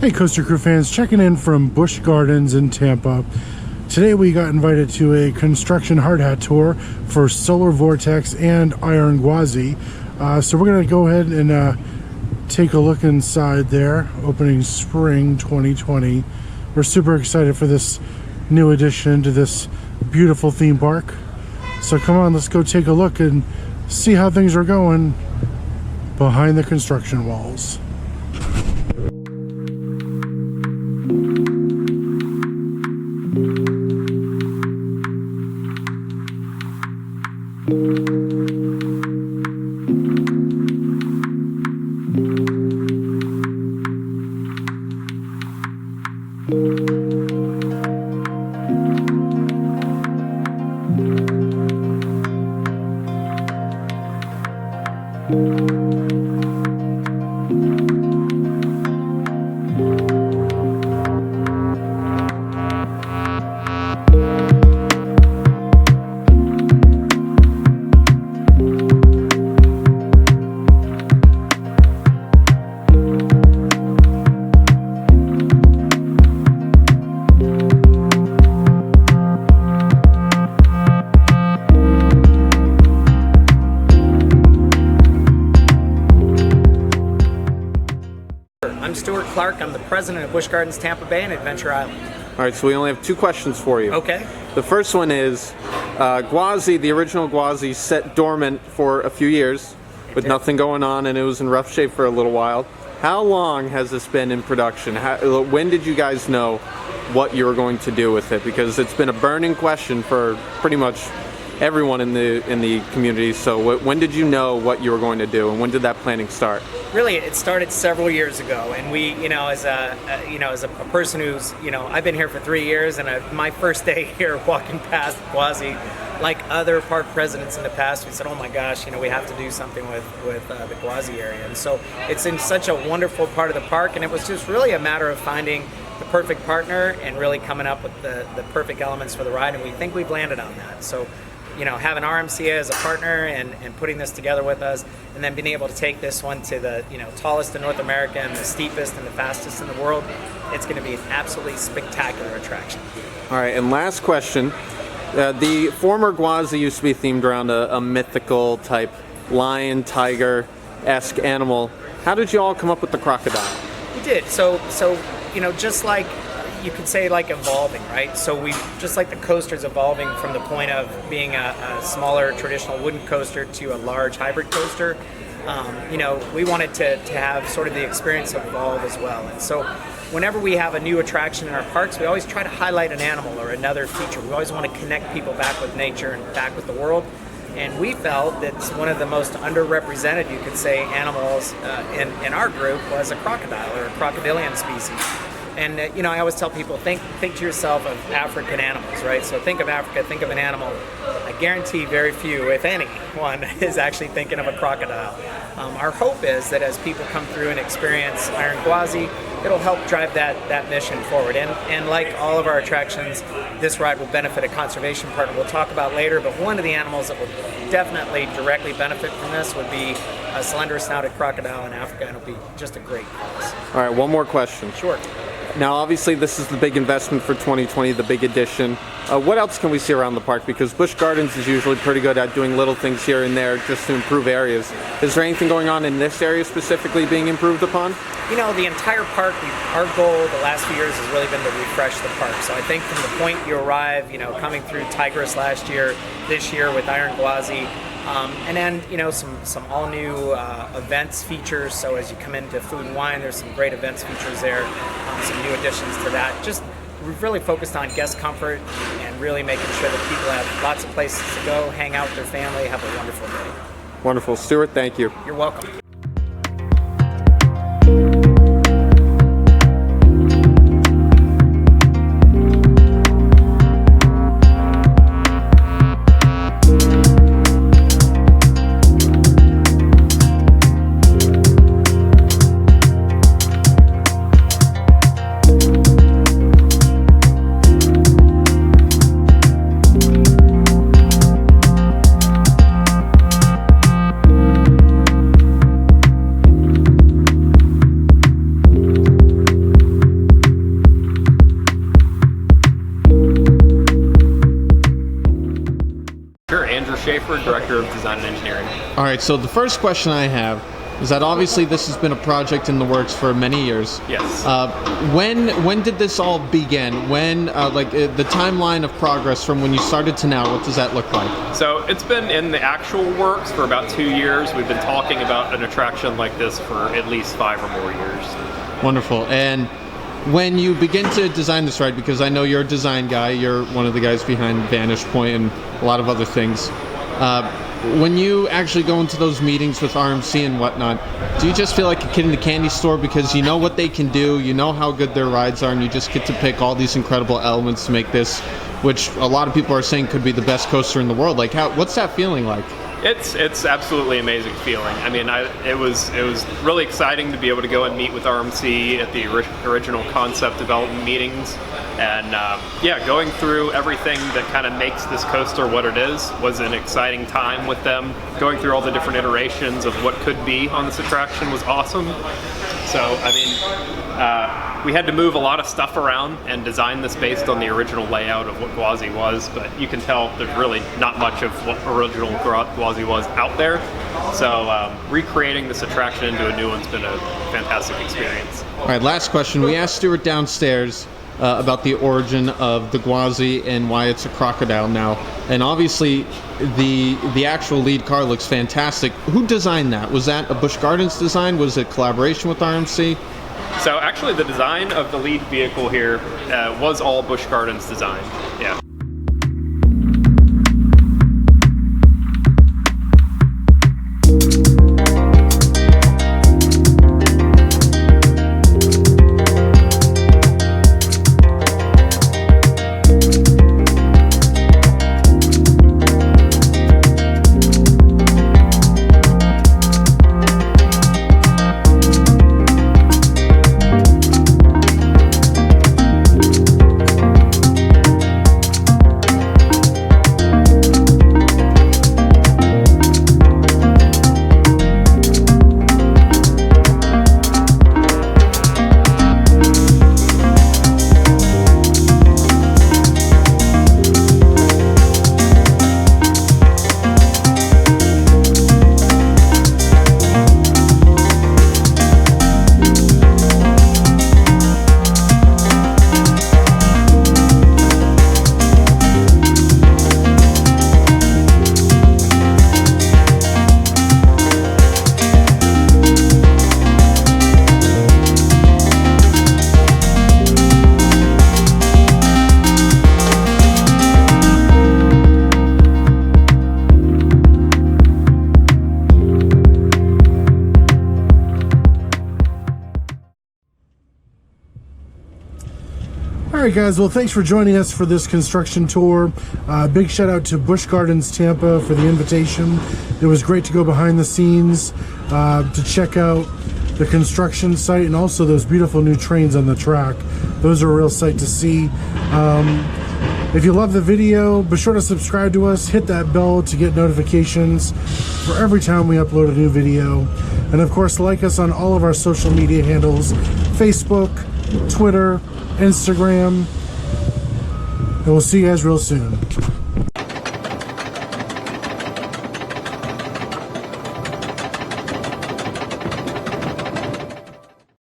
Hey Coaster Crew fans, checking in from Busch Gardens in Tampa. Today we got invited to a construction hard hat tour for Solar Vortex and Iron Gwazi. So we're going to go ahead and take a look inside there, opening spring 2020. We're super excited for this new addition to this beautiful theme park. So come on, let's go take a look and see how things are going behind the construction walls. I'm Stuart Clark. I'm the president of Busch Gardens, Tampa Bay and Adventure Island. All right, so we only have two questions for you. Okay. The first one is, Gwazi, the original Gwazi, sat dormant for a few years with nothing going on, and it was in rough shape for a little while. How long has this been in production? When did you guys know what you were going to do with it? Because it's been a burning question for pretty much everyone in the community. So when did you know what you were going to do, and when did that planning start? Really, it started several years ago, and we, as a person who's, I've been here for 3 years, and my first day here, walking past Gwazi, like other park presidents in the past, we said, oh my gosh, we have to do something with the Gwazi area. And so it's in such a wonderful part of the park, and it was just really a matter of finding the perfect partner and really coming up with the perfect elements for the ride, and we think we've landed on that. So having RMCA as a partner and putting this together with us, and then being able to take this one to the tallest in North America and the steepest and the fastest in the world, it's going to be an absolutely spectacular attraction. All right, and last question. The former Gwazi used to be themed around a mythical type lion, tiger-esque animal. How did you all come up with the crocodile? We did. So just like you could say, like evolving, right? So we just like the coaster's evolving from the point of being a smaller traditional wooden coaster to a large hybrid coaster. We wanted to have sort of the experience evolve as well. And so whenever we have a new attraction in our parks, we always try to highlight an animal or another feature. We always want to connect people back with nature and back with the world. And we felt that one of the most underrepresented, you could say, animals in our group was a crocodile or a crocodilian species. And I always tell people, think to yourself of African animals, right? So think of Africa, think of an animal. I guarantee very few, if anyone, is actually thinking of a crocodile. Our hope is that as people come through and experience Iron Gwazi, it'll help drive that mission forward. And like all of our attractions, this ride will benefit a conservation partner we'll talk about later, but one of the animals that will definitely directly benefit from this would be a slender-snouted crocodile in Africa, and it'll be just a great cause. All right, one more question. Sure. Now, obviously, this is the big investment for 2020, the big addition. What else can we see around the park? Because Busch Gardens is usually pretty good at doing little things here and there just to improve areas. Is there anything going on in this area specifically being improved upon? The entire park, our goal the last few years has really been to refresh the park. So I think from the point you arrive, coming through Tigris last year, this year with Iron Gwazi, and then some all new events features. So as you come into Food and Wine, there's some great events features there, some new additions to that. Just we've really focused on guest comfort and really making sure that people have lots of places to go, hang out with their family, have a wonderful day. Wonderful. Stuart, thank you. You're welcome. Schaefer, Director of Design and Engineering. All right, so the first question I have is that obviously this has been a project in the works for many years. Yes. When did this all begin? When, the timeline of progress from when you started to now, what does that look like? So it's been in the actual works for about 2 years. We've been talking about an attraction like this for at least 5 or more years. Wonderful. And when you begin to design this ride, because I know you're a design guy, you're one of the guys behind Vantage Point and a lot of other things. When you actually go into those meetings with RMC and whatnot, do you just feel like a kid in the candy store because you know what they can do, you know how good their rides are, and you just get to pick all these incredible elements to make this, which a lot of people are saying could be the best coaster in the world? Like, what's that feeling like? It's absolutely amazing feeling. I mean, it was really exciting to be able to go and meet with RMC at the original concept development meetings, and going through everything that kind of makes this coaster what it is was an exciting time with them. Going through all the different iterations of what could be on this attraction was awesome. So, I mean, we had to move a lot of stuff around and design this based on the original layout of what Gwazi was, but you can tell there's really not much of what original Gwazi was out there. So recreating this attraction into a new one's been a fantastic experience. All right, last question. We asked Stuart downstairs about the origin of the Gwazi and why it's a crocodile now. And obviously, the actual lead car looks fantastic. Who designed that? Was that a Busch Gardens design? Was it collaboration with RMC? So actually, the design of the lead vehicle here was all Busch Gardens design. Yeah. All right, guys. Well, thanks for joining us for this construction tour. Big shout out to Busch Gardens Tampa for the invitation. It was great to go behind the scenes to check out the construction site and also those beautiful new trains on the track. Those are a real sight to see. If you love the video, be sure to subscribe to us, hit that bell to get notifications for every time we upload a new video. And of course, like us on all of our social media handles, Facebook, Twitter, Instagram, and we'll see you guys real soon.